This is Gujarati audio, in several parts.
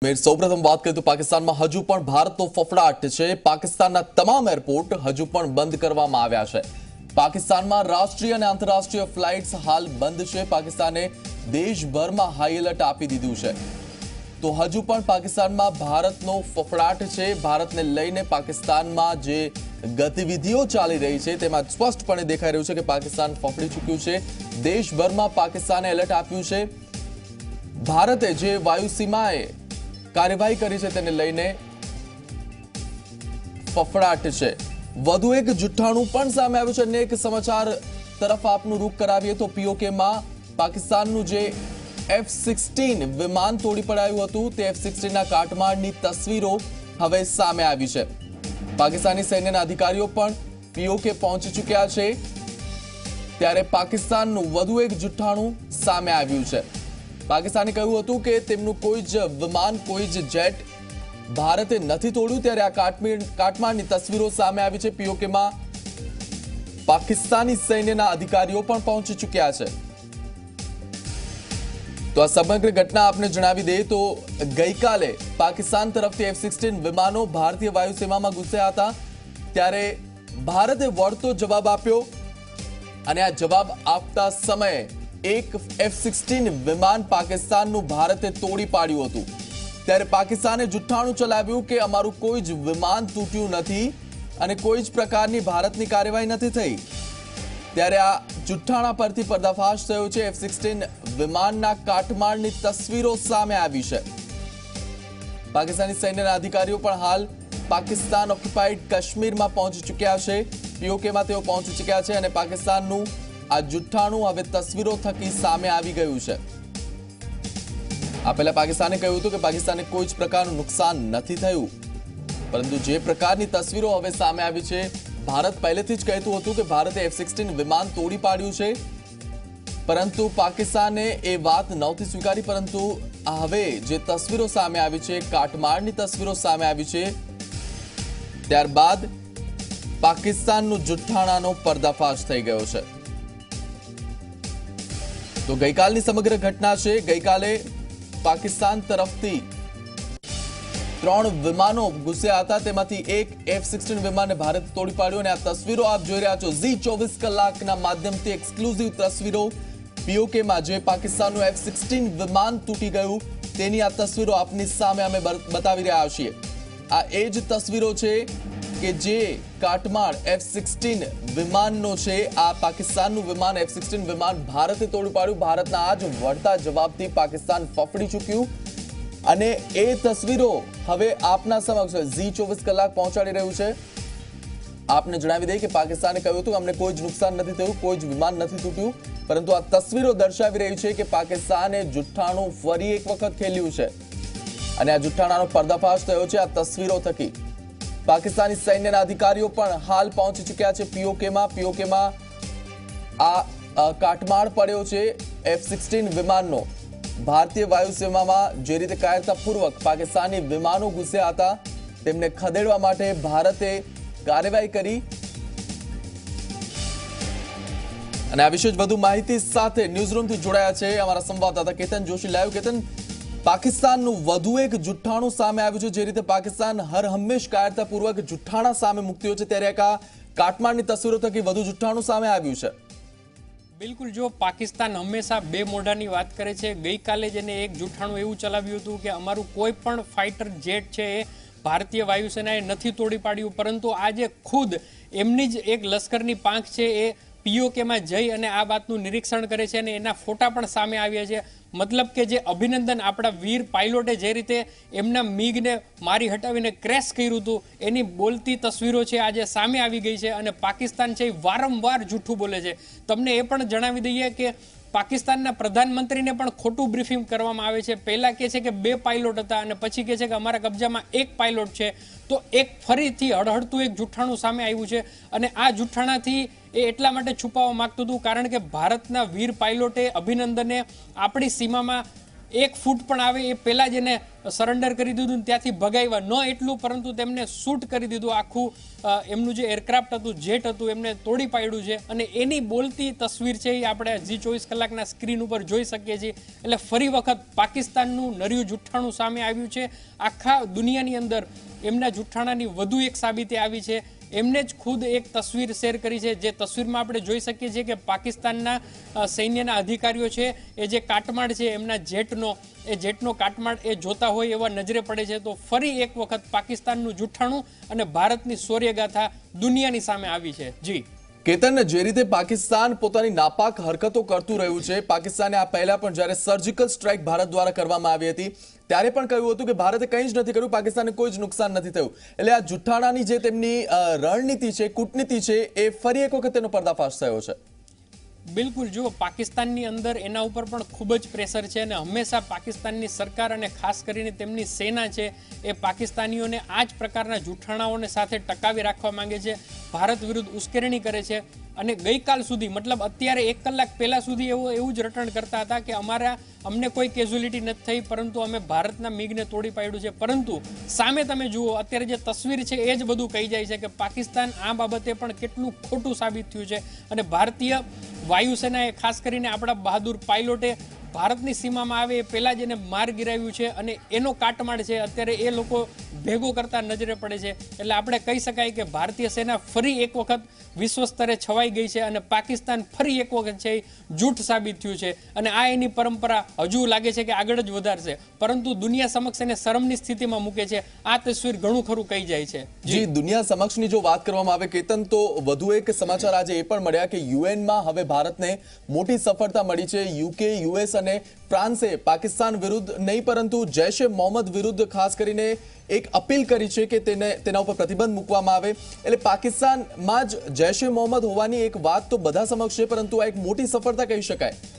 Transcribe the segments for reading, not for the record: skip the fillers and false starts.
સૌપ્રથમ વાત કરીએ તો પાકિસ્તાનમાં હજુ પણ ભારતનો ફફડાટ છે। પાકિસ્તાનના તમામ એરપોર્ટ હજુ પણ બંધ કરવામાં આવ્યા છે। પાકિસ્તાનમાં રાષ્ટ્રીય અને આંતરરાષ્ટ્રીય ફ્લાઇટ્સ હાલ બંધ છે। પાકિસ્તાને દેશભરમાં હાઈ એલર્ટ આપી દીધું છે। તો હજુ પણ પાકિસ્તાનમાં ભારતનો ફફડાટ છે। ભારતને લઈને પાકિસ્તાનમાં જે ગતિવિધિઓ ચાલી રહી છે તેમાં સ્પષ્ટપણે દેખાઈ રહ્યું છે કે પાકિસ્તાન ફફડી ચૂક્યું છે। દેશભરમાં પાકિસ્તાને એલર્ટ આપ્યું છે। ભારતે જે વાયુસીમાએ કાર્યવાહી કરી છે તેને લઈને ફફડાટ છે। વધુ એક જુઠ્ઠાણું પણ સામે આવ્યું છે। અનેક સમાચાર તરફ આપનું રૂખ કરાવીએ તો પીઓકેમાં પાકિસ્તાનનું જે F-16 વિમાન તોડી પડાયું હતું તે F-16 ના કાટમાળની તસવીરો હવે સામે આવી છે। પાકિસ્તાની સૈન્યના અધિકારીઓ પણ પીઓકે પહોંચી ચૂક્યા છે। ત્યારે પાકિસ્તાનનું વધુ એક જુઠ્ઠાણું સામે આવ્યું છે। પાકિસ્તાને કહ્યું હતું કે તેમનું કોઈ જ વિમાન કોઈ જ જેટ ભારતે નથી તોડ્યું। ત્યારે આ કાટમાળની તસવીરો સામે આવી છે। પીઓકેમાં પાકિસ્તાની સૈન્યના અધિકારીઓ પણ પહોંચી ચૂક્યા છે। તો આ સમગ્ર ઘટના આપને જણાવી દઈએ તો ગઈકાલે પાકિસ્તાન તરફથી F-16 વિમાનો ભારતીય વાયુસીમામાં ઘૂસ્યા હતા। ત્યારે ભારતે વળતો જવાબ આપ્યો અને આ જવાબ આપતા સમયે એક F-16 વિમાન પાકિસ્તાનનું ભારતે તોડી પાડ્યું હતું। ત્યારે પાકિસ્તાને જુઠ્ઠાણું ચલાવ્યું કે અમારું કોઈ જ વિમાન તૂટ્યું નથી અને કોઈ જ પ્રકારની ભારતની કાર્યવાહી નથી થઈ। ત્યારે આ જુઠ્ઠાણા પરથી પર્દાફાશ થયો છે। F-16 વિમાનના કાટમાળની તસવીરો સામે આવી છે। પાકિસ્તાની સૈન્યના અધિકારીઓ પણ હાલ પાકિસ્તાન ઓક્યુપાઈડ કાશ્મીરમાં પહોંચી ચૂક્યા છે। પીઓકેમાં તેઓ પહોંચી ચૂક્યા છે અને પાકિસ્તાનનું આ જુઠ્ઠાણું હવે તસવીરો થકી સામે આવી ગયું છે। આ પહેલા પાકિસ્તાને કહ્યું હતું કે પાકિસ્તાને કોઈ જ પ્રકારનું નુકસાન નથી થયું, પરંતુ જે પ્રકારની તસવીરો હવે સામે આવી છે, ભારત પહેલેથી જ કહેતું હતું કે ભારતે F-16 વિમાન તોડી પાડ્યું છે, પરંતુ પાકિસ્તાને એ વાત નહોતી સ્વીકારી। પરંતુ હવે જે તસવીરો સામે આવી છે, કાટમાળની તસવીરો સામે આવી છે, ત્યારબાદ પાકિસ્તાનનું જુઠ્ઠાણાનો પર્દાફાશ થઈ ગયો છે। તો ગઈકાલની સમગ્ર ઘટના છે। ગઈકાલે પાકિસ્તાન તરફથી 3 વિમાનો ઘૂસ્યા હતા, તેમાંથી એક F-16 વિમાનને ભારતે તોડી પાડ્યું અને આ તસવીરો આપ જોઈ રહ્યા છો ઝી 24 કલાકના માધ્યમથી એક્સક્લુઝિવ તસવીરો। પીઓકેમાં જે પાકિસ્તાનનું F-16 વિમાન તૂટી ગયું તેની આ તસવીરો આપની સામે અમે બતાવી રહ્યા છીએ। આ એ જ તસવીરો છે કે જે કાટમાળ F-16 વિમાનનો છે। આ પાકિસ્તાનનું વિમાન F-16 વિમાન ભારતે તોડી પાડ્યું। ભારતના આ જ વળતા જવાબથી પાકિસ્તાન ફફડી ચૂક્યું અને એ તસવીરો હવે આપના સમક્ષ ઝી 24 કલાક પહોંચાડી રહ્યું છે। આપને જણાવી દઈએ કે પાકિસ્તાને કહ્યું હતું કે અમને કોઈ જ નુકસાન નથી થયું, કોઈ જ વિમાન નથી તૂટ્યું, પરંતુ આ તસવીરો દર્શાવી રહી છે કે પાકિસ્તાને જુઠ્ઠાણું ફરી એક વખત ખેલ્યું છે અને આ જુઠ્ઠાણાનો પર્દાફાશ થયો છે આ તસવીરો થકી। પાકિસ્તાની સૈન્યના અધિકારીઓ પણ હાલ પહોંચી ચૂક્યા છે પીઓકેમાં આ કાટમાળ પડ્યો છે F-16 વિમાનનો। ભારતીય વાયુસીમામાં જે રીતે કાયરતાપૂર્વક પાકિસ્તાની વિમાનો ઘૂસ્યા હતા તેમને ખદેડવા માટે ભારતે કાર્યવાહી કરી અને આ વિશે વધુ માહિતી સાથે ન્યૂઝરૂમથી જોડાયા છે અમારા સંવાદદાતા કેતન જોશી લાઈવ। કેતન, પાકિસ્તાનનું વધુ એક જુઠ્ઠાણું સામે આવ્યું છે। જે રીતે પાકિસ્તાન હર હંમેશ કાયરતાપૂર્વક જુઠ્ઠાણા સામે મૂકતી હોય છે, ત્યારે આ કાટમાળની તસવીરો થકી વધુ જુઠ્ઠાણું સામે આવ્યું છે। બિલકુલ, જો પાકિસ્તાન હંમેશા બે મોઢાની વાત કરે છે, ગઈકાલે જ એને એક જુઠ્ઠાણું એવું ચલાવ્યું હતું કે અમારું કોઈ પણ ફાઇટર જેટ છે એ ભારતીય વાયુસેનાએ નથી તોડી પાડ્યું, પરંતુ આજે ખુદ એમની જ એક લશ્કરની પાંખ છે એ પીઓકેમાં જઈ અને આ વાતનું નિરીક્ષણ કરે છે અને એના ફોટા પણ સામે આવ્યા છે। મતલબ કે જે અભિનંદન આપણા વીર પાયલોટે જે રીતે એમના મીગને મારી હટાવીને ક્રેશ કર્યું હતું એની બોલતી તસવીરો છે આજે સામે આવી ગઈ છે અને પાકિસ્તાન છે વારંવાર જૂઠું બોલે છે। તમને એ પણ જણાવી દઈએ કે પાકિસ્તાનના પ્રધાનમંત્રીને પણ ખોટું બ્રીફિંગ કરવામાં આવે છે। પહેલા કહે છે કે 2 પાયલોટ હતા અને પછી કહે છે કે અમારા કબજામાં 1 પાયલોટ છે। તો એક ફરીથી હળહળતું એક જુઠ્ઠાણું સામે આવ્યું છે અને આ જુઠ્ઠાણાથી એ એટલા માટે છુપાવવા માંગતું હતું કારણ કે ભારતના વીર પાયલોટે અભિનંદને આપણી સીમામાં 1 ફૂટ પણ આવે એ પહેલા જ એને સરેન્ડર કરી દીધું, ત્યાંથી ભગાવ્યા. ન એટલું પરંતુ તેમને શૂટ કરી દીધું. આખું એમનું જે એરક્રાફ્ટ હતું, જેટ હતું, એમને તોડી પાડ્યું છે. અને એની બોલતી તસવીર છે એ આપણે Zee24 કલાકના સ્ક્રીન ઉપર જોઈ શકીએ છીએ. એટલે ફરી વખત પાકિસ્તાનનું નર્યું જુઠ્ઠાણું સામે આવ્યું છે. આખા દુનિયાની અંદર એમના જુઠ્ઠાણાની વધુ એક સાબિતી આવી છે. એમને જ ખુદ એક તસવીર શેર કરી છે, જે તસવીરમાં આપણે જોઈ શકીએ છીએ કે પાકિસ્તાનના સૈન્યના અધિકારીઓ છે એ જે કાટમાળ છે એમના જેટનો કાટમાળ એ જોતા હોય એવા નજરે પડે છે. તો ફરી એક વખત પાકિસ્તાનનું જુઠ્ઠાણું અને ભારતની શૌર્યગાથા દુનિયાની સામે આવી છે. જી કેતન, જે રીતે પાકિસ્તાન પોતાની નાપાક હરકતો કરતું રહ્યું છે, પાકિસ્તાને આ પહેલા પણ જ્યારે સર્જિકલ સ્ટ્રાઇક ભારત દ્વારા કરવામાં આવી હતી ત્યારે પણ કહ્યું હતું કે ભારતે કંઈ જ નથી કર્યું, પાકિસ્તાનને કોઈ જ નુકસાન નથી થયું. એટલે આ જુઠ્ઠાણાની જે તેમની રણનીતિ છે, કૂટનીતિ છે, એ ફરી એક વખત તેનો પર્દાફાશ થયો છે. બિલકુલ, જો પાકિસ્તાનની અંદર એના ઉપર પણ ખૂબ જ પ્રેશર છે અને હંમેશા પાકિસ્તાનની સરકાર અને ખાસ કરીને તેમની સેના છે એ પાકિસ્તાનીઓને આ જ પ્રકારના જૂઠાણાઓને સાથે ટકાવી રાખવા માંગે છે, ભારત વિરુદ્ધ ઉશ્કેરણી કરે છે. અને ગઈકાલ સુધી, મતલબ અત્યારે 1 કલાક પહેલા સુધી એવું જ રટણ કરતા હતા કે અમને કોઈ કેઝ્યુઅલિટી નથી થઈ, પરંતુ અમે ભારતના મિગને તોડી પાડ્યું છે. પરંતુ સામે તમે જુઓ, અત્યારે જે તસવીર છે એ જ બધું કહી જાય છે કે પાકિસ્તાન આ બાબતે પણ કેટલું ખોટું સાબિત થયું છે. અને ભારતીય વાયુસેનાએ ખાસ કરીને આપણા બહાદુર પાયલોટે ભારતની સીમામાં આવે એ પહેલાં જ એને માર ગિરાવ્યું છે અને એનો કાટમાળ છે અત્યારે એ લોકો ભેગો કરતા નજરે પડે છે. એટલે આપણે કહી શકાય કે ભારતીય સેના ફરી એક વખત વિશ્વ સ્તરે છવાઈ ગઈ છે અને પાકિસ્તાન ફરી એક વખત છે જૂઠ સાબિત થયું છે. અને આ એની પરંપરા હજુ લાગે છે કે આગળ જ વધારશે, પરંતુ દુનિયા સમક્ષ એને શરમની સ્થિતિમાં મૂકે છે. આ તસવીર ઘણું ખરું કહી જાય છે. જી, દુનિયા સમક્ષની જો વાત કરવામાં આવે કેતન, તો વધુ એક સમાચાર આજે એ પણ મળ્યા કે યુએનમાં હવે ભારતને મોટી સફળતા મળી છે. યુકે, યુએસ અને ફ્રાન્સે પાકિસ્તાન વિરુદ્ધ નહીં પરંતુ જૈશ એ મોહમ્મદ વિરુદ્ધ ખાસ કરીને એક અપીલ કરી છે કે તેના ઉપર પ્રતિબંધ મૂકવામાં આવે. એટલે પાકિસ્તાનમાં જ જૈશ એ મોહમ્મદ હોવાની એક વાત તો બધા સમક્ષ છે, પરંતુ આ એક મોટી સફળતા કહી શકાય.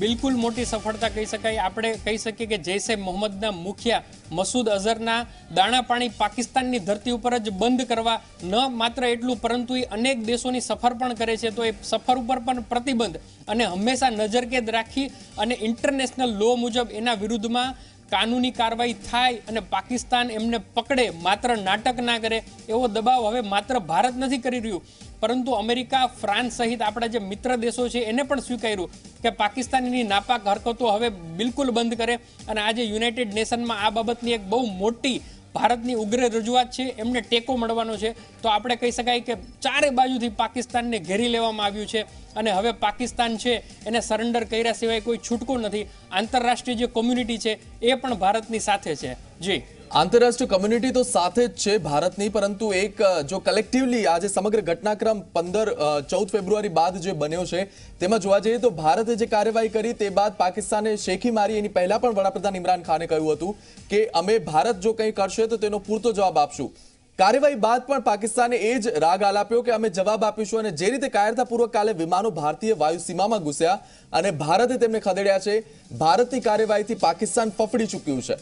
બિલકુલ મોટી સફળતા કહી શકાય. આપણે કહી શકીએ કે જૈશ એ મોહમ્મદના મુખિયા મસૂદ અઝહરના દાણા પાણી પાકિસ્તાનની ધરતી ઉપર જ બંધ કરવા, ન માત્ર એટલું પરંતુ એ અનેક દેશોની સફર પણ કરે છે. તો એ સફર ઉપર પણ પ્રતિબંધ અને હંમેશા નજરકેદ રાખી અને ઇન્ટરનેશનલ લો મુજબ એના વિરુદ્ધમાં કાનૂની કાર્યવાહી થાય અને પાકિસ્તાન એમને પકડે, માત્ર નાટક ના કરે એવો દબાવ હવે માત્ર ભારત નથી કરી રહ્યું, પરંતુ અમેરિકા, ફ્રાન્સ સહિત આપણા જે મિત્ર દેશો છે એને પણ સ્વીકાર્યું કે પાકિસ્તાનની નાપાક હરકતો હવે બિલકુલ બંધ કરે. અને આજે યુનાઇટેડ નેશનમાં આ બાબતની એક બહુ મોટી ભારતની ઉગ્ર રજૂઆત છે, એમને ટેકો મળવાનો છે. તો આપણે કહી શકાય કે ચારે બાજુથી પાકિસ્તાનને ઘેરી લેવામાં આવ્યું છે અને હવે પાકિસ્તાન છે એને સરેન્ડર કર્યા સિવાય કોઈ છૂટકો નથી. આંતરરાષ્ટ્રીય જે કોમ્યુનિટી છે એ પણ ભારતની સાથે છે. જી, આંતરરાષ્ટ્રીય કમ્યુનિટી તો સાથે જ છે ભારતની, પરંતુ એક જો કલેક્ટિવલી આજે સમગ્ર ઘટનાક્રમ 14 ફેબ્રુઆરી બાદ જે બન્યો છે તેમાં જોવા જઈએ તો ભારતે જે કાર્યવાહી કરી તે બાદ પાકિસ્તાને શેખી મારી. એની પહેલા પણ વડાપ્રધાન ઇમરાન ખાને કહ્યું હતું કે અમે ભારત જો કંઈ કરશે તો તેનો પૂરતો જવાબ આપશું. કાર્યવાહી બાદ પણ પાકિસ્તાને એ જ રાગ આલાપ્યો કે અમે જવાબ આપીશું. અને જે રીતે કાયરતાપૂર્વક કાલે વિમાનો ભારતીય વાયુ સીમામાં ઘૂસ્યા અને ભારતે તેમને ખદેડ્યા છે, ભારતની કાર્યવાહીથી પાકિસ્તાન ફફડી ચૂક્યું છે.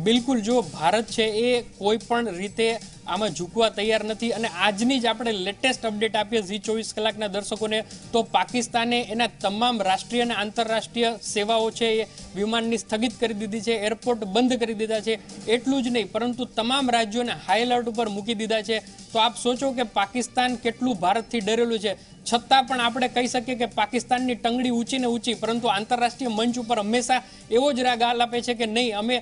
બિલકુલ, જો ભારત છે એ કોઈ પણ રીતે આમાં ઝૂકવા તૈયાર નથી. અને આજની જ આપણે લેટેસ્ટ અપડેટ આપીએ Zee24 કલાકના દર્શકોને, તો પાકિસ્તાને એના તમામ રાષ્ટ્રીય અને આંતરરાષ્ટ્રીય સેવાઓ છે એ વિમાનની સ્થગિત કરી દીધી છે, એરપોર્ટ બંધ કરી દીધા છે. એટલું જ નહીં પરંતુ તમામ રાજ્યોને હાઈ એલર્ટ ઉપર મૂકી દીધા છે. તો આપ સોચો કે પાકિસ્તાન કેટલું ભારતથી ડરેલું છે. છતાં પણ આપણે કહી શકીએ કે પાકિસ્તાનની ટંગડી ઊંચી ને ઊંચી, પરંતુ આંતરરાષ્ટ્રીય મંચ ઉપર હંમેશા એવો જ રાગ આપે છે કે નહીં, અમે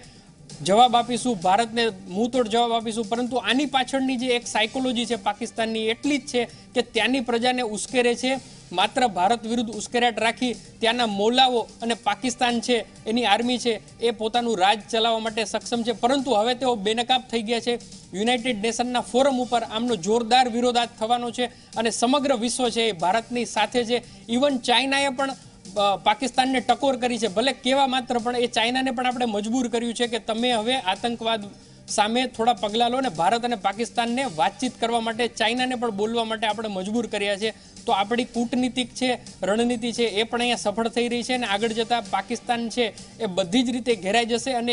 જવાબ આપીશું, ભારતને મુંહતોડ જવાબ આપીશું. પરંતુ આની પાછળની જે એક સાયકોલોજી છે પાકિસ્તાનની એટલી જ છે કે ત્યાંની પ્રજાને ઉશ્કેરે છે, માત્ર ભારત વિરુદ્ધ ઉશ્કેરાટ રાખી ત્યાંના મૌલાઓ અને પાકિસ્તાન છે એની આર્મી છે એ પોતાનું રાજ ચલાવવા માટે સક્ષમ છે. પરંતુ હવે તેઓ બેનકાબ થઈ ગયા છે. યુનાઇટેડ નેશનના ફોરમ ઉપર આમનો જોરદાર વિરોધાત થવાનો છે અને સમગ્ર વિશ્વ છે એ ભારતની સાથે છે. ઇવન ચાઇનાએ પણ પાકિસ્તાનને ટકોર કરી છે. ભલે કેવા માત્ર પણ એ ચાઇનાને પણ આપણે મજબૂર કર્યું છે કે તમે હવે આતંકવાદ સામે થોડા પગલાં લો. ને ભારત અને પાકિસ્તાનને વાતચીત કરવા માટે, ચાઇનાને પણ બોલવા માટે આપણે મજબૂર કર્યા છે. તો આપણી કૂટનીતિક છે, રણનીતિ છે એ પણ અહીંયા સફળ થઈ રહી છે અને આગળ જતા પાકિસ્તાન છે એ બધી જ રીતે ઘેરાઈ જશે. અને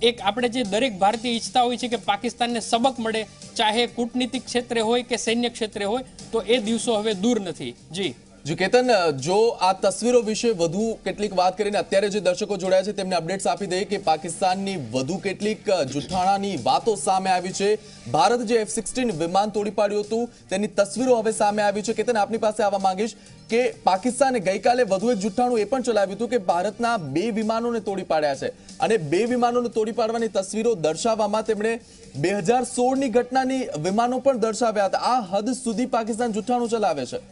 એક આપણે જે દરેક ભારતીય ઈચ્છતા હોય છે કે પાકિસ્તાનને સબક મળે, ચાહે કૂટનીતિક ક્ષેત્રે હોય કે સૈન્ય ક્ષેત્રે હોય, તો એ દિવસો હવે દૂર નથી. જી, જી કેતન, જો આ તસવીરો વિશે વધુ કેટલીક વાત કરીને અત્યારે જે દર્શકો જોડાયા છે તેમને અપડેટ્સ આપી દઈએ કે પાકિસ્તાનની વધુ કેટલીક જુઠ્ઠાણાની વાતો સામે આવી છે. ભારત જે F-16 વિમાન તોડી પાડ્યું હતું તેની તસવીરો હવે સામે આવી છે. કેતન, આપની પાસે આવવા માંગીશ કે પાકિસ્તાને ગઈકાલે વધુ એક જુઠ્ઠાણું એ પણ ચલાવ્યું હતું કે ભારતના 2 વિમાનોને તોડી પાડ્યા છે અને 2 વિમાનોને તોડી પાડવાની તસવીરો દર્શાવવામાં તેમણે 2016ની ઘટનાની વિમાનો પણ દર્શાવ્યા હતા. આ હદ સુધી પાકિસ્તાન જુઠ્ઠાણું ચલાવે છે.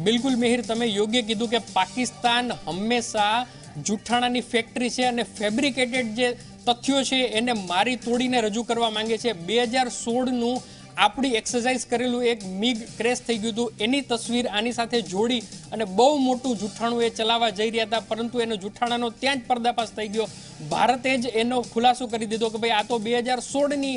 બિલકુલ મિહિર, તમે યોગ્ય કીધું કે પાકિસ્તાન હંમેશા જુઠ્ઠાણાની ફેક્ટરી છે અને ફેબ્રિકેટેડ જે તથ્યો છે એને મારી તોડીને રજૂ કરવા માંગે છે. 2016નું આપણી એક્સરસાઇઝ કરેલું એક મિગ ક્રેશ થઈ ગયું હતું, એની તસવીર આની સાથે જોડી અને બહુ મોટું જુઠ્ઠાણું એ ચલાવવા જઈ રહ્યા હતા, પરંતુ એનો જુઠ્ઠાણાનો ત્યાં જ પર્દાફાશ થઈ ગયો. ભારતે જ એનો ખુલાસો કરી દીધો કે ભાઈ આ તો 2016ની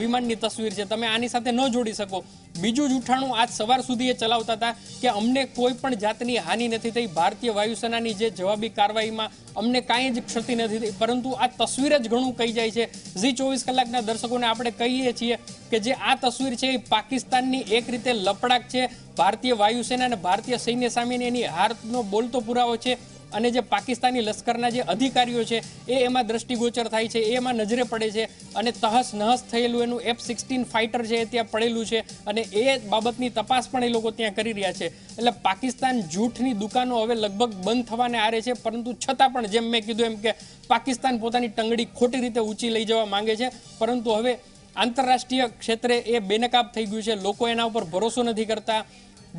વિમાનની તસવીર છે, તમે આની સાથે ન જોડી શકો. બીજું જુઠ્ઠાણું આજ સવાર સુધી એ ચલાવતા હતા કે અમને કોઈ પણ જાતની હાનિ નથી થઈ, ભારતીય વાયુસેનાની જે જવાબી કાર્યવાહીમાં અમને કાંઈ જ ક્ષતિ નથી થઈ, પરંતુ આ તસવીર જ ઘણું કહી જાય છે. ઝી 24 કલાકના દર્શકોને આપણે કહીએ છીએ કે જે આ તસવીર છે એ પાકિસ્તાનની એક રીતે લપડાક છે. ભારતીય વાયુસેના અને ભારતીય સૈન્ય સામેની એની હારનો બોલતો પુરાવો છે અને જે પાકિસ્તાની લશ્કરના જે અધિકારીઓ છે એ એમાં દ્રષ્ટિગોચર થાય છે, એમાં નજરે પડે છે અને તહસ નહસ થયેલું એનું F-16 ફાઇટર છે એ ત્યાં પડેલું છે અને એ બાબતની તપાસ પણ એ લોકો ત્યાં કરી રહ્યા છે. એટલે પાકિસ્તાન જૂઠની દુકાનો હવે લગભગ બંધ થવાને આરે છે, પરંતુ છતાં પણ જેમ મેં કીધું એમ કે પાકિસ્તાન પોતાની ટંગડી ખોટી રીતે ઊંચી લઈ જવા માંગે છે, પરંતુ હવે આંતરરાષ્ટ્રીય ક્ષેત્રે એ બેનકાબ થઈ ગયું છે. લોકો એના ઉપર ભરોસો નથી કરતા.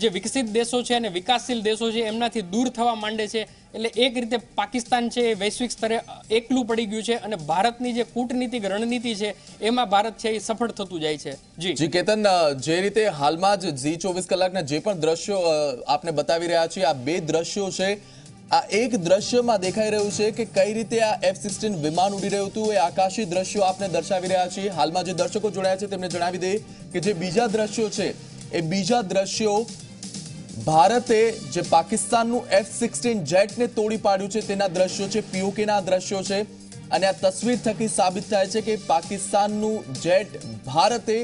જે વિકસિત દેશો છે અને વિકાસશીલ દેશો છે એમનાથી દૂર થવા માંડે છે. એટલે એક રીતે પાકિસ્તાન છે એ વૈશ્વિક સ્તરે એકલું પડી ગયું છે અને ભારતની જે કૂટનીતિક રણનીતિ છે એમાં ભારત છે એ સફળ થતું જાય છે. જી કેતન, જે રીતે હાલમાં જ ઝી 24 કલાકના જે પણ દ્રશ્યો આપને બતાવી રહ્યા છીએ, આ 2 દ્રશ્યો છે. આ એક દ્રશ્યમાં દેખાઈ રહ્યું છે કે કઈ રીતે આ F-16 વિમાન ઉડી રહ્યું હતું. એ આકાશી દ્રશ્યો આપને દર્શાવી રહ્યા છીએ. હાલમાં જે દર્શકો જોડાયા છે તેમને જણાવી દઈએ કે જે બીજા દ્રશ્યો છે એ બીજા દ્રશ્યો ભારતે જે પાકિસ્તાનનું F-16 જેટને તોડી પાડ્યું છે તેના દ્રશ્યો છે, POKના દ્રશ્યો છે અને આ તસવીર થકી સાબિત થાય છે કે પાકિસ્તાનનું જેટ ભારતે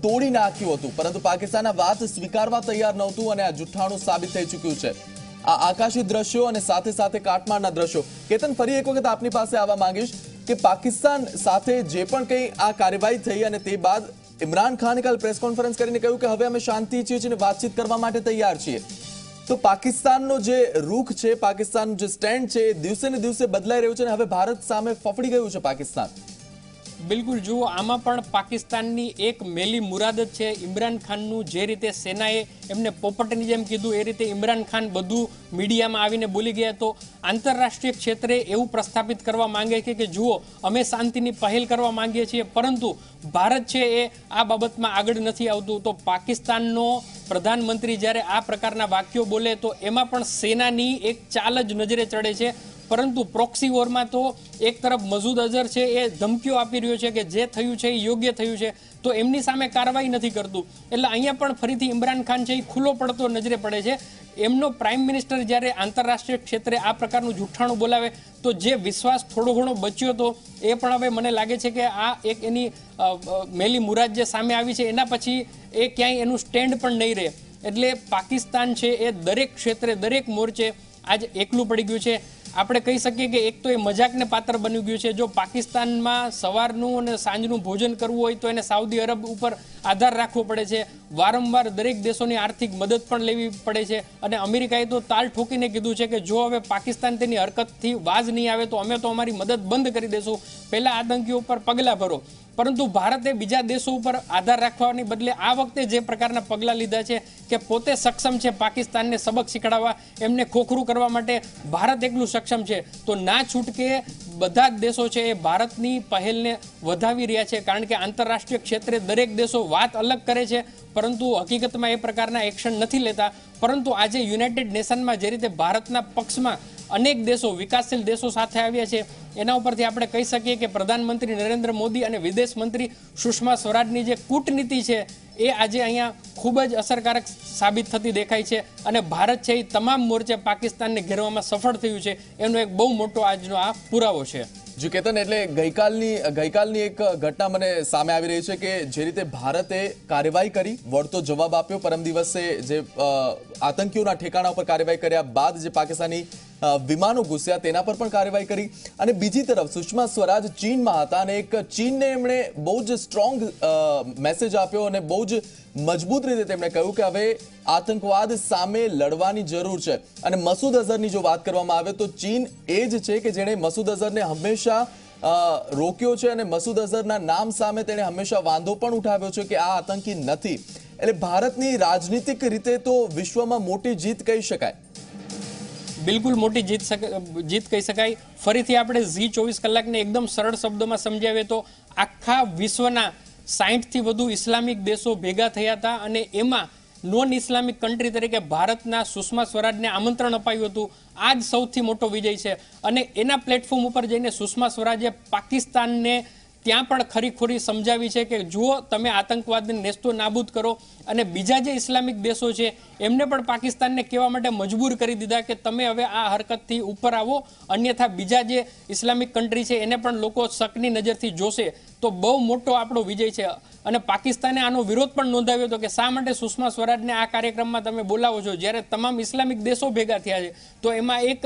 તોડી નાખ્યું હતું, પરંતુ પાકિસ્તાન આ વાત સ્વીકારવા તૈયાર નહોતું અને આ જુઠ્ઠાણું સાબિત થઈ ચૂક્યું છે. આ આકાશી દ્રશ્યો અને સાથે સાથે કાટમાળના દ્રશ્યો. કેતન, ફરી એક વખત આપની પાસે આવવા માંગીશ કે પાકિસ્તાન સાથે જે પણ કંઈ આ કાર્યવાહી થઈ અને તે બાદ ઇમરાન ખાને કાલ પ્રેસ કોન્ફરન્સ કરીને કહ્યું કે હવે અમે શાંતિ ઈચ્છીએ છીએ અને વાતચીત કરવા માટે તૈયાર છીએ. તો પાકિસ્તાનનો જે રૂખ છે, પાકિસ્તાનનું જે સ્ટેન્ડ છે એ દિવસે ને દિવસે બદલાઈ રહ્યું છે અને હવે ભારત સામે ફફડી ગયું છે પાકિસ્તાન. બિલકુલ, જુઓ આમાં પણ પાકિસ્તાનની એક મેલી મુરાદ જ છે. ઇમરાન ખાનનું જે રીતે સેનાએ એમને પોપટની જેમ કીધું એ રીતે ઇમરાન ખાન બધું મીડિયામાં આવીને બોલી ગયા. તો આંતરરાષ્ટ્રીય ક્ષેત્રે એવું પ્રસ્થાપિત કરવા માંગે છે કે જુઓ અમે શાંતિની પહેલ કરવા માંગીએ છીએ, પરંતુ ભારત છે એ આ બાબતમાં આગળ નથી આવતું. તો પાકિસ્તાનનો પ્રધાનમંત્રી જ્યારે આ પ્રકારના વાક્યો બોલે તો એમાં પણ સેનાની એક ચાલ જ નજરે ચડે છે. પરંતુ પ્રોક્સી વોરમાં તો એક તરફ મસૂદ અઝહર છે એ ધમકીઓ આપી રહ્યો છે કે જે થયું છે એ યોગ્ય થયું છે, તો એમની સામે કાર્યવાહી નથી કરતું. એટલે અહીંયા પણ ફરીથી ઇમરાન ખાન છે એ ખુલ્લો પડતો નજરે પડે છે. એમનો પ્રાઇમ મિનિસ્ટર જ્યારે આંતરરાષ્ટ્રીય ક્ષેત્રે આ પ્રકારનું જુઠ્ઠાણું બોલાવે તો જે વિશ્વાસ થોડો ઘણો બચ્યો હતો એ પણ હવે મને લાગે છે કે આ એક એની મેલી મુરાદ જે સામે આવી છે એના પછી એ ક્યાંય એનું સ્ટેન્ડ પણ નહીં રહે. એટલે પાકિસ્તાન છે એ દરેક ક્ષેત્રે દરેક મોરચે આજ એકલું પડી ગયું છે. આપણે કહી શકીએ કે એક તો એ મજાકને પાત્ર બની ગયું છે. જો પાકિસ્તાનમાં સવારનું અને સાંજનું ભોજન કરવું હોય તો એને સાઉદી અરબ ઉપર આધાર રાખવો પડે છે. વારંવાર દરેક દેશોની આર્થિક મદદ પણ લેવી પડે છે અને અમેરિકાએ તો તાલ ઠોકીને કીધું છે કે જો હવે પાકિસ્તાન તેની હરકતથી વાજ નહીં આવે તો અમે તો અમારી મદદ બંધ કરી દેશું, પહેલા આતંકીઓ ઉપર પગલાં ભરો. પરંતુ ભારતે બીજા દેશો ઉપર આધાર રાખવાની બદલે આ વખતે જે પ્રકારના પગલાં લીધા છે કે પોતે સક્ષમ છે પાકિસ્તાનને સબક શીખડાવવા, એમને ખોખરું કરવા માટે ભારત એકલું સક્ષમ છે. તો ના છૂટકે બધા જ દેશો છે એ ભારતની પહેલને વધાવી રહ્યા છે, કારણ કે આંતરરાષ્ટ્રીય ક્ષેત્રે દરેક દેશો વાત અલગ કરે છે પરંતુ હકીકતમાં એ પ્રકારના એક્શન નથી લેતા. પરંતુ આજે યુનાઇટેડ નેશનમાં જે રીતે ભારતના પક્ષમાં અનેક દેશો વિકાસશીલ દેશો સાથે આવ્યા છે એના ઉપરથી આપણે કહી શકીએ કે પ્રધાનમંત્રી નરેન્દ્ર મોદી અને વિદેશ મંત્રી સુષ્મા સ્વરાજની જે કૂટનીતિ છે એ આજે અહીંયા ખૂબ જ અસરકારક સાબિત થતી દેખાય છે અને ભારત છે એ તમામ મોરચે પાકિસ્તાનને ઘેરવામાં સફળ થયું છે એનો એક બહુ મોટો આજનો આ પુરાવો છે. જો કેતન, એટલે ગઈકાલની એક ઘટના મને સામે આવી રહી છે કે જે રીતે ભારતે કાર્યવાહી કરી, વળતો જવાબ આપ્યો. પરમ દિવસે જે આતંકીઓના ઠેકાણા પર કાર્યવાહી કર્યા બાદ જે પાકિસ્તાની વિમાનો ઘૂસ્યા તેના પર પણ કાર્યવાહી કરી. અને બીજી તરફ સુષ્મા સ્વરાજ ચીનમાં હતા અને એક ચીનને એમણે બહુ જ સ્ટ્રોંગ મેસેજ આપ્યો અને બહુ જ મજબૂત રીતે તેમણે કહ્યું કે હવે આતંકવાદ સામે લડવાની જરૂર છે. અને મસૂદ અઝહરની જો વાત કરવામાં આવે તો ચીન એ જ છે કે જેણે મસૂદ અઝહરને હંમેશા રોક્યો છે અને મસૂદ અઝહરના નામ સામે તેણે હંમેશા વાંધો પણ ઉઠાવ્યો છે કે આ આતંકી નથી. એટલે ભારતની રાજનીતિક રીતે તો વિશ્વમાં મોટી જીત કહી શકાય. બિલકુલ મોટી જીત કહી શકાય. ફરીથી આપણે Zee24 કલાકને એકદમ સરળ શબ્દોમાં સમજાવીએ તો આખા વિશ્વના 60થી વધુ ઇસ્લામિક દેશો ભેગા થયા હતા અને એમાં નોન ઇસ્લામિક કન્ટ્રી તરીકે ભારતના સુષ્મા સ્વરાજને આમંત્રણ અપાયું હતું. આ જ સૌથી મોટો વિજય છે. અને એના પ્લેટફોર્મ ઉપર જઈને સુષ્મા સ્વરાજે પાકિસ્તાનને ત્યાં પણ ખરીખોરી સમજાવી છે કે જુઓ, તમે આતંકવાદને નેસ્તો નાબૂદ કરો. અને બીજા જે ઇસ્લામિક દેશો છે એમને પણ પાકિસ્તાનને કહેવા માટે મજબૂર કરી દીધા કે તમે હવે આ હરકતથી ઉપર આવો, અન્યથા બીજા જે ઇસ્લામિક કન્ટ્રી છે એને પણ લોકો શકની નજરથી જોશે. તો બહુ મોટો આપણો વિજય છે. અને પાકિસ્તાને આનો વિરોધ પણ નોંધાવ્યો હતો કે શા માટે સુષ્મા સ્વરાજને આ કાર્યક્રમમાં તમે બોલાવો છો જ્યારે તમામ ઇસ્લામિક દેશો ભેગા થયા છે. તો એમાં એક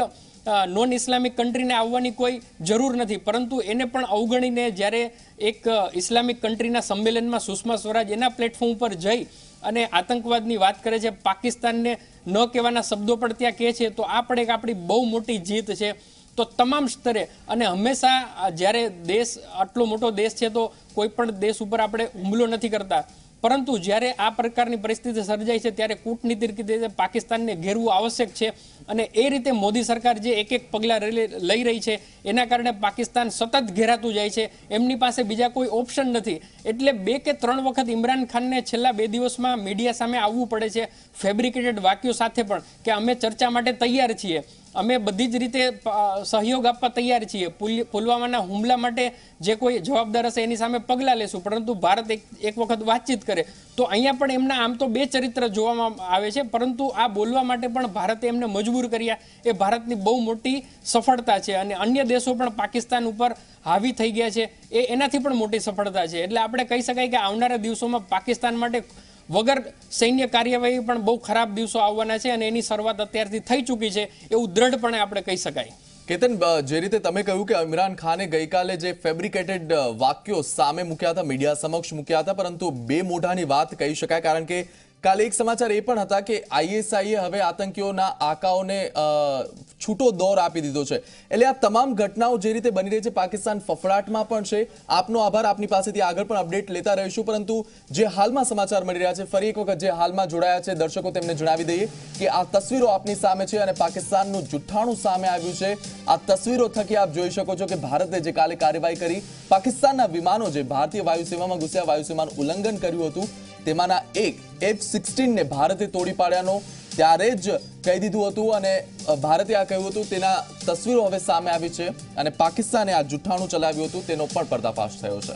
નોન ઇસ્લામિક કન્ટ્રીને આવવાની કોઈ જરૂર નથી. પરંતુ એને પણ અવગણીને જ્યારે એક ઇસ્લામિક કન્ટ્રીના સંમેલનમાં સુષ્મા સ્વરાજ એના પ્લેટફોર્મ ઉપર જઈ અને આતંકવાદની વાત કરે છે, પાકિસ્તાનને ન કહેવાના શબ્દો પણ ત્યાં કહે છે, તો આ પણ એક આપણી બહુ મોટી જીત છે. તો તમામ સ્તરે અને હંમેશા જ્યારે દેશ આટલો મોટો દેશ છે તો કોઈ પણ દેશ ઉપર આપણે હુમલો નથી કરતા, પરંતુ જ્યારે આ પ્રકારની પરિસ્થિતિ સર્જાય છે ત્યારે કૂટનીતિક રીતે પાકિસ્તાનને ઘેરવું આવશ્યક છે. અને એ રીતે મોદી સરકાર જે એક પગલાં લઈ રહી છે એના કારણે પાકિસ્તાન સતત ઘેરાતું જાય છે. એમની પાસે બીજા કોઈ ઓપ્શન નથી. એટલે 2 કે 3 વખત ઇમરાન ખાનને છેલ્લા 2 દિવસમાં મીડિયા સામે આવવું પડે છે ફેબ્રિકેટેડ વાક્યો સાથે પણ કે અમે ચર્ચા માટે તૈયાર છીએ, અમે બધી જ રીતે સહયોગ આપવા તૈયાર છીએ, પુલવામાના હુમલા માટે જે કોઈ જવાબદાર હશે એની સામે પગલાં લેશું, પરંતુ ભારત એક વખત વાતચીત કરે. તો અહીંયા પણ એમના આમ તો 2 ચરિત્ર જોવામાં આવે છે, પરંતુ આ બોલવા માટે પણ ભારતે એમને મજબૂર કર્યા. એ ભારતની બહુ મોટી સફળતા છે. અને અન્ય દેશો પણ પાકિસ્તાન ઉપર હાવી થઈ ગયા છે, એનાથી પણ મોટી સફળતા છે. એટલે આપણે કહી શકાય કે આવનારા દિવસોમાં પાકિસ્તાન માટે વગર સૈન્ય કાર્યવાહી પણ બહુ ખરાબ દિવસો આવવાના છે અને એની શરૂઆત અત્યારથી થઈ ચૂકી છે એવું દ્રઢપણે આપણે કહી શકાય. કેતન, જે રીતે તમે કહ્યું કે ઇમરાન ખાને ગઈકાલે જે ફેબ્રિકેટેડ વાક્યો સામે મૂક્યા હતા, મીડિયા સમક્ષ મૂક્યા હતા, પરંતુ 2 મોઢાની વાત કહી શકાય. કારણ કે કાલે એક સમાચાર એ પણ હતા કે ISIએ હવે આતંકીઓના આકાઓને છૂટો દોર આપી દીધો છે. એટલે આ તમામ ઘટનાઓ જે રીતે બની રહી છે, પાકિસ્તાન ફફડાટમાં પણ છે. આપનો આભાર. આપની પાસેથી આગળ પણ અપડેટ લેતા રહીશું. પરંતુ જે હાલમાં સમાચાર મળી રહ્યા છે, ફરી એક વખત જે હાલમાં જોડાયા છે દર્શકો, તેમને જણાવી દઈએ કે આ તસવીરો આપની સામે છે અને પાકિસ્તાનનું જુઠ્ઠાણું સામે આવ્યું છે. આ તસવીરો થકી આપ જોઈ શકો છો કે ભારતે જે કાલે કાર્યવાહી કરી, પાકિસ્તાનના વિમાનો જે ભારતીય વાયુસેનામાં ઘૂસ્યા, વાયુસેનાનું ઉલ્લંઘન કર્યું હતું, તેમાંના એક F-16 ને ભારતે તોડી પાડ્યાનો ત્યારે જ કહી દીધું હતું. અને ભારતે આ કહ્યું હતું તેના તસવીરો હવે સામે આવી છે અને પાકિસ્તાને આ જુઠ્ઠાણું ચલાવ્યું હતું તેનો પણ પર્દાફાશ થયો છે.